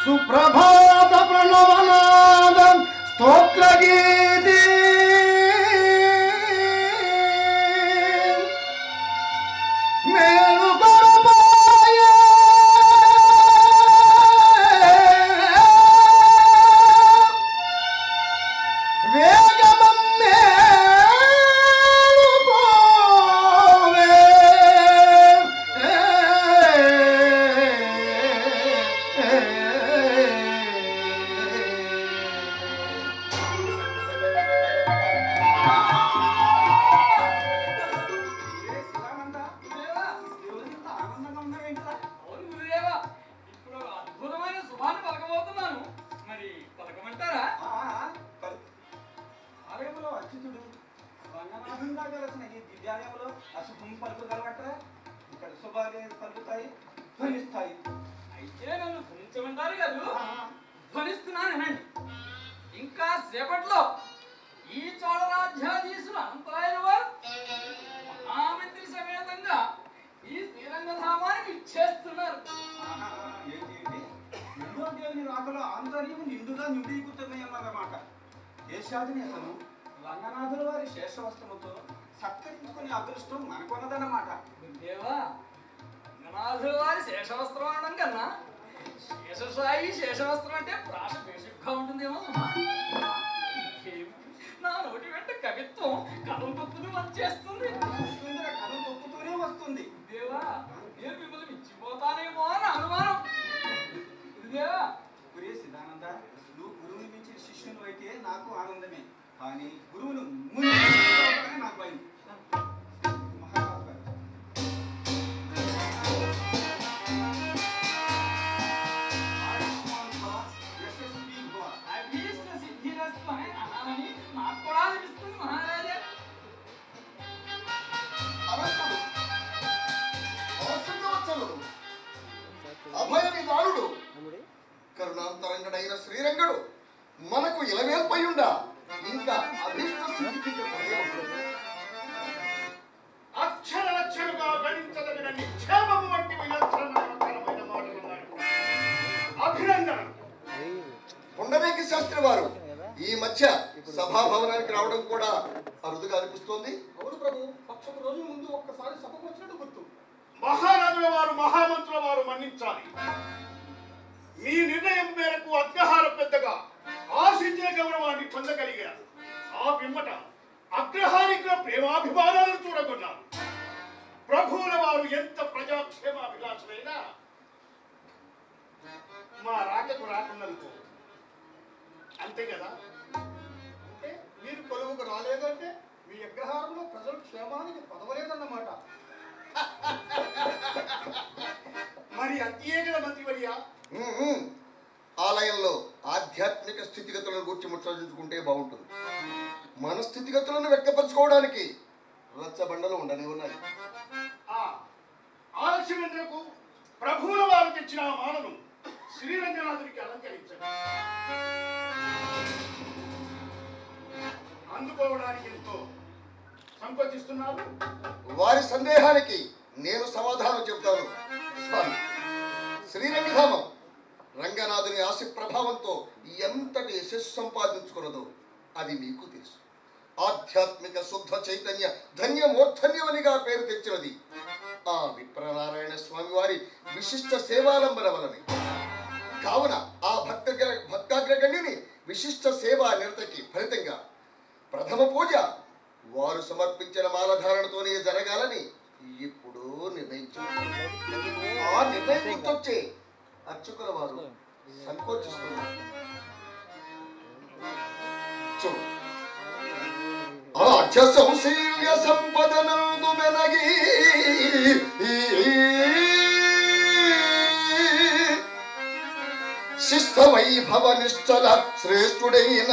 సుప్రభాత ప్రణవనాదం స్తోత్రగీతి మేలు కొరపాయే వేగమమ్మే ఇంకా సేపట్లో ఈ చోళ రాజ్యాధీశులు అంతరాయన వారు మహామంత్రి సమేతంగా ఈ శ్రీరంగధామానికి ఇచ్చేస్తున్నారు. దేవుని రాకలో ఆంతర్యం నిండుగా నిండిపోతున్నాయన్నమాట. దేశాధినేతను రంగనాథుల వారి శేషవస్త్రముతో సత్కరించుకునే అదృష్టం మనకున్నదన్నమాట. దేవా, రంగనాథుల వారి శేషవస్త్రం అనడం కన్నా శేషసాయి శేషవస్త్రం అంటే ప్రాష బేసిక్గా ఉంటుందేమో. నా నోటి వెంట కవిత్వం కథం తొక్కుతూ వచ్చేస్తుంది. కథ తొక్కుతూనే వస్తుంది. దేవా, నేను మిమ్మల్ని మించిపోతానేమో అని అనుమానం. దేవా, గురే సిద్ధానంద, నువ్వు గురువుని మించిన శిష్యులు అయితే నాకు ఆనందమే, కానీ గురువును ముందు నాకు భయం. అభయనిదారుడు కరుణాంతరంగడైన శ్రీరంగడు మనకు ఇలవేల్పయుండా ఇంకా అభిష్ట సిద్ధికి అక్షర లక్షలుగా గణించదగిన నిక్షేమము వంటి విలక్షణమైన మాటలున్నాడు. అభినందన. పుండరీక శాస్త్రి వారు ఈ మధ్య సభాభవనానికి రావడం కూడా అరుదుగా అనిపిస్తోంది. అవును ప్రభు, పక్షం రోజుల ముందు ఒక్కసారి సభకు వచ్చినట్టు గుర్తు. మహారాజుల వారు మహామంత్రుల వారు మన్నించాలి. మీ నిర్ణయం మేరకు అగ్రహార పెద్దగా ఆశించిన గౌరవాన్ని పొందగలిగారు. ఆ పిమ్మట అగ్రహారిక ప్రేమాభిమానాలను చూడగొన్నారు. ప్రభువుల వారు ఎంత ప్రజాక్షేమాభిలాషులైనా మా రాకకు రాకున్నందుకు అంతే కదా. అంటే మీరు కొలువుకు రాలేదంటే మీ అగ్రహారంలో ప్రజల క్షేమానికి పదవలేదన్నమాట. మరి అంతే కదా మంత్రివర్యా. ఆలయంలో ఆధ్యాత్మిక స్థితిగతులను గురించి ముచ్చరించుకుంటే బాగుంటుంది. మన స్థితిగతులను వ్యక్తపరచుకోవడానికి రచ్చబండలు ఉండనే ఉన్నాయి. ఆలస్యమెందుకు ప్రభువుల వారు తెచ్చిన ఆ మాలను శ్రీరంగనాథునికి అలంకరించండి. అందుకోవడానికి ఎంతో సంకోచిస్తున్నారు. వారి సందేహానికి నేను సమాధానం చెబుతాను స్వామి. శ్రీరంగధామం రంగనాథుని ఆశ ప్రభావంతో ఎంతటి యశస్సు సంపాదించుకున్నదో అది మీకు తెలుసు. ఆధ్యాత్మిక శుద్ధ చైతన్య ధన్యమూర్ధన్యవనిగా పేరు తెచ్చినది ఆ విప్రనారాయణ స్వామి వారి విశిష్ట సేవాలంబన వలనే. కావున ఆ భక్తాగ్రగణ్యుని విశిష్ట సేవా నిరతకి ఫలితంగా ప్రథమ పూజ వారు సమర్పించిన మాలధారణతోనే జరగాలని ఇప్పుడు నిర్ణయించారు. ఆ నిర్ణయం గుర్తొచ్చే అర్చకుల వారు సంకోచిస్తున్నారు. చూడు, ఆధ్య సంశీల్య సంపదనందు మెనగి శిష్ట వైభవ నిశ్చల శ్రేష్ఠుడైన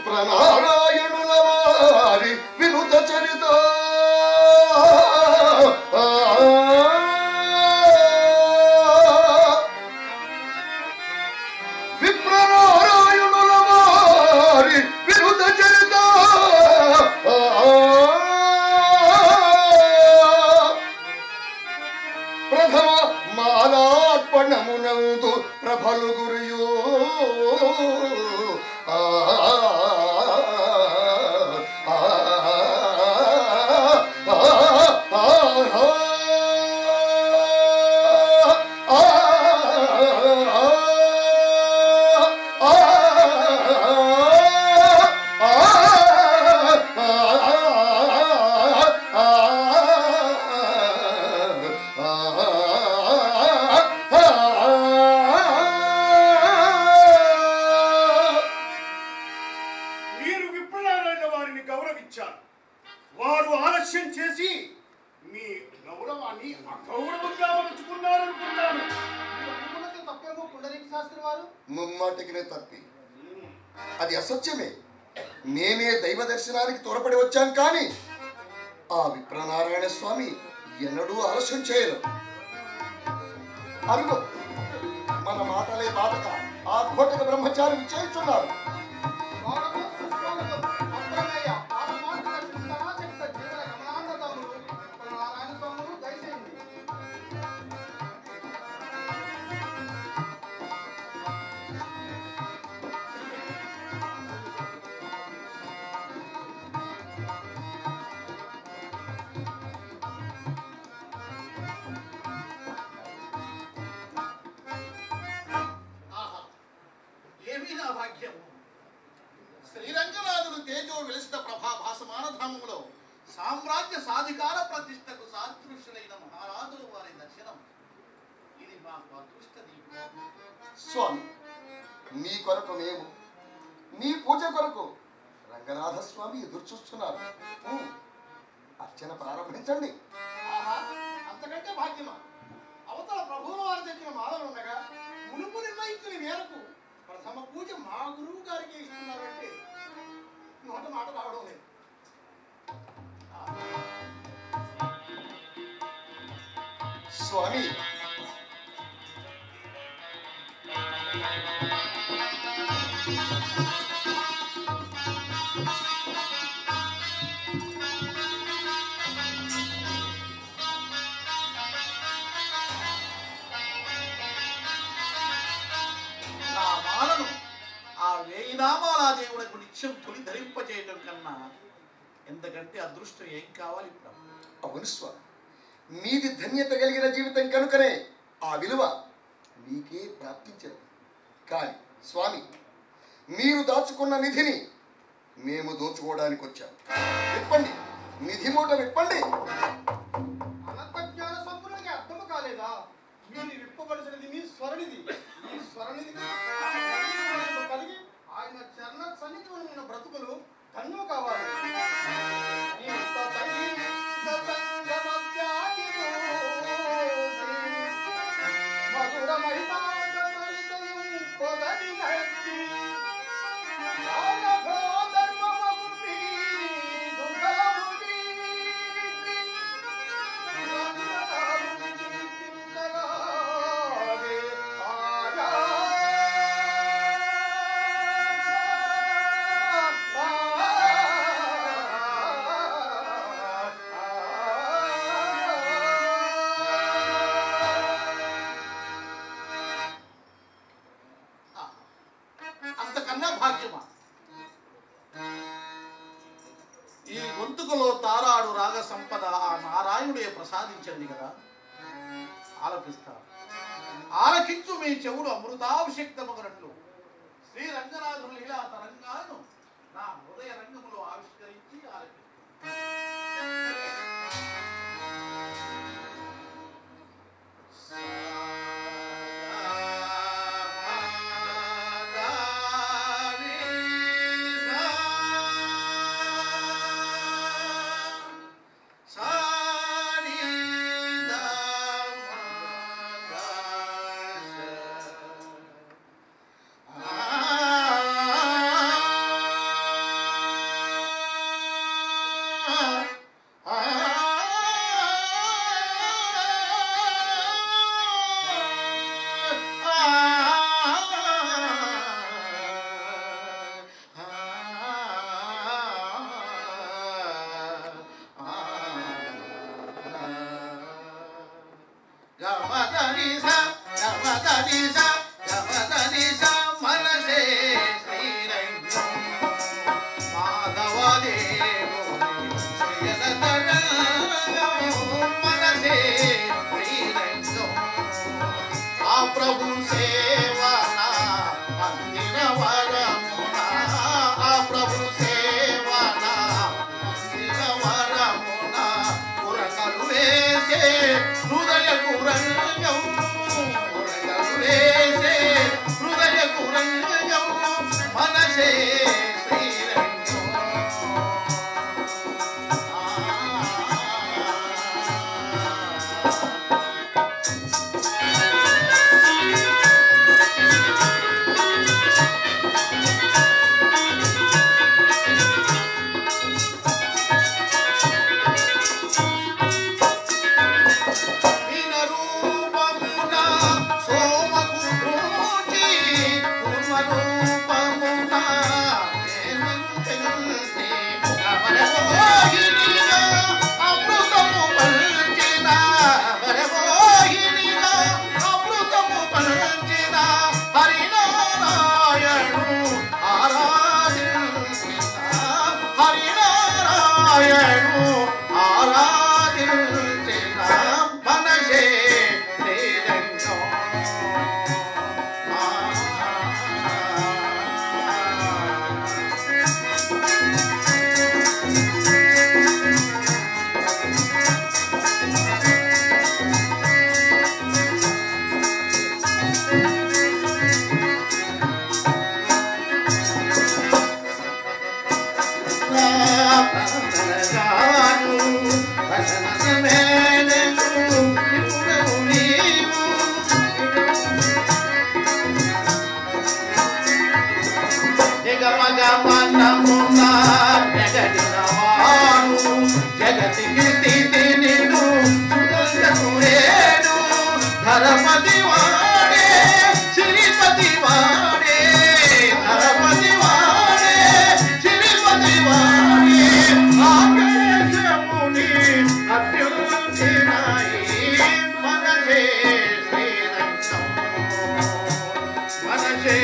విప్రనారాయణుల వారి వినుత చరిత విప్రనారాయణుల వారి వినుత చరిత నలుగురియు ఆ మీరు విప్రనారాయణ వారిని గౌరవించారు. వారు ఆలస్యం చేసి మీ గౌరవాన్ని అగౌరవంగా మలుచుకున్నారనుకున్నాను. తప్పేమో పుండరీక శాస్త్రి వారు ముమ్మాటికినే తప్పి అది అసత్యమే. మేమే దైవ దర్శనానికి త్వరపడి వచ్చాం కానీ ఆ విప్రనారాయణ స్వామి ఎన్నడూ ఆలస్యం చేయరు. అరుగు మన మాటలే బాధక ఆ కోటక బ్రహ్మచారి విచ్చేస్తున్నారు. శ్రీరంగనాథుడు తేజో విలసిత ప్రభాభాసమాన ధామములో సామ్రాజ్య సాధికార ప్రతిష్టకు సాదృశ్యులైన మహారాజులు వారి దర్శనం ఇది మాకు అదృష్ట దీపం. స్వామి మీ కొరకు మేము మీ పూజ కొరకు రంగనాథ స్వామి ఎదురు చూస్తున్నారు. అర్చన ప్రారంభించండి. అంతకంటే భాగ్యమా? అవతల ప్రభువుల వారు తెచ్చిన మాలలు ఉండగా మునుపు నిర్ణయించిన మేరకు ప్రథమ పూజ మా గురువు గారికి ఇస్తున్నారంటే నోట మాట రావడం లేదు. స్వామి నా మాలను ఆ వేయి నామాల దేవుడకు నిత్యం తొలి ధరింపజేయడం కన్నా ఎందుకంటే అదృష్టం ఏం కావాలి ఇప్పుడు? అవును స్వామి, మీది ధన్యత కలిగిన జీవితం కనుకనే ఆ విలువ మీకే ప్రాప్తించదు. కానీ స్వామి మీరు దాచుకున్న నిధిని మేము దోచుకోవడానికి వచ్చాం. విప్పండి, నిధి మూట విప్పండి. అనంత జ్ఞాన సంపన్నుడికి అర్థము కాలేదా? మీరు విప్పబడినది మీ స్వరనిధి. ఈ స్వరనిధి కలిగి ఆయన చరణ సన్నిధిలో ఉన్న బ్రతుకులు ధన్యము కావాలి. అంతకన్నా భాగ్యమా? ఈ గొంతుకులో తారాడు రాగ సంపద ఆ నారాయణుడే ప్రసాదించండి కదా. ఆలపిస్తా, ఆలకించు మీ చెవుడు అమృతాభిషక్తమగనట్లు శ్రీ రంగనాథుడు లీలా తరంగాను నా హృదయ రంగములో ఆవిష్కరించి ఆలకించు మనసే శ్రీరంగం జగతికి స్థితి నిన్ను సుగంధమురేడు ధరపతి వాడే శ్రీపతి వాడే ధరపతి వాడే శ్రీపతి వాడే ఆకాశముని అత్యున్నతినాయి మనసే శ్రీరంగం మనసే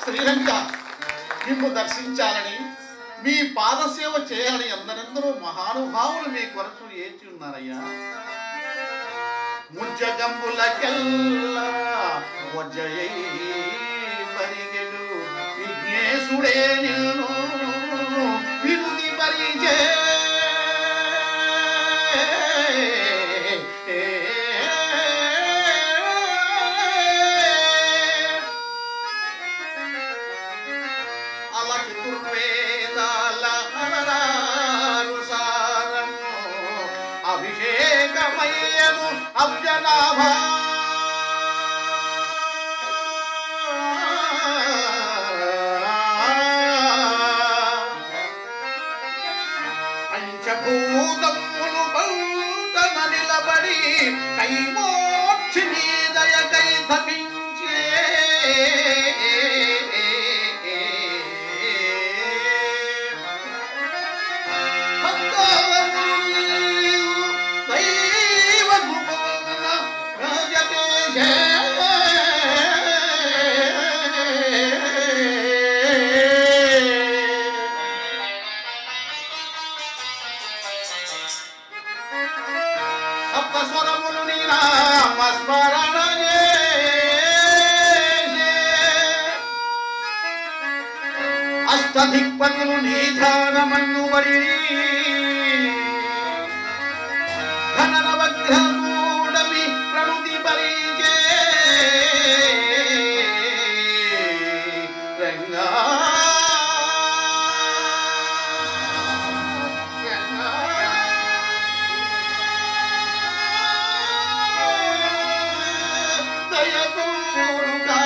శ్రీరంగ నిన్ను దర్శించాలని మీ పాదసేవ చేయాలని ఎందరెందరో మహానుభావులు మీ కొరకు ఏచి ఉన్నారయ్యా ముజ్జగంబులకెల్లా వజ్జయై పరిగెడు విఘ్నేశుడే నిన్ను వినుది పరిచే అభిషేకమయ్యను అబ్జనాభ పంచభూతములు బంధన నిలబడి కైమోక్షిని దయకై తపించే సప్తస్వరములు నీ నామస్మరణ అష్టదిక్పతులు నీ ధ్యానమన్నుబడి ఘననవగ్రహూడమి ప్రణుతి పరిచే రంగా దయతోడుగా